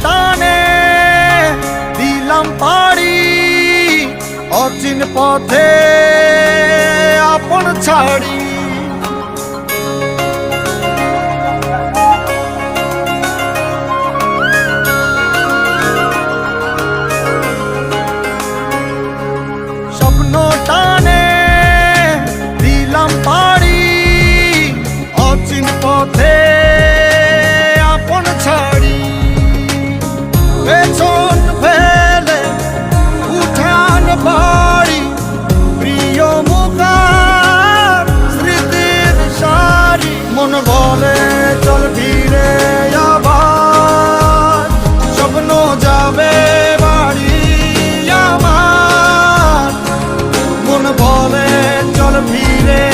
টানে দিলাম পাড়ি অচিন পথে আপন ছাড়ি। স্বপ্ন টানে দিলাম পাড়ি অচিন পথে আপন ছাড়ি। পেছন ফেলে উঠান বাড়ি প্রিয় মুখার স্মৃতির সারি। মন বলে চল ফিরে আবার স্বপ্ন যাবে বাড়ি আমার। মন বলে চল ফিরে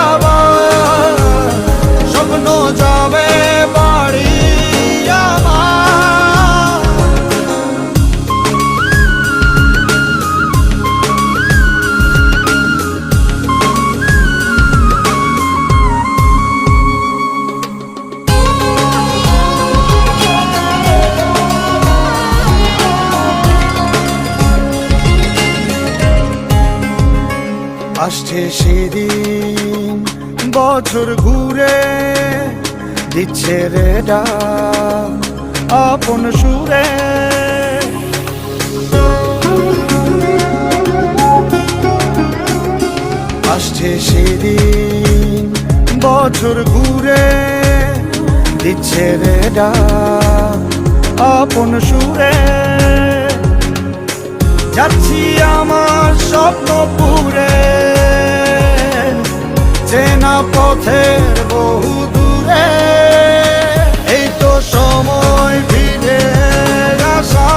আবার স্বপ্ন যাবে বাড়ি আমার। আসছে সেদিন বছর ঘুরে দিচ্ছে রে ডাক আপন সুরে। আসছে সেদিন বছর ঘুরে দিচ্ছে রে ডাক আপন সুরে। যাচ্ছি আমার স্বপ্ন পুরে চেনা পথের বহু দূরে। এই তো সময় ফিরে আসা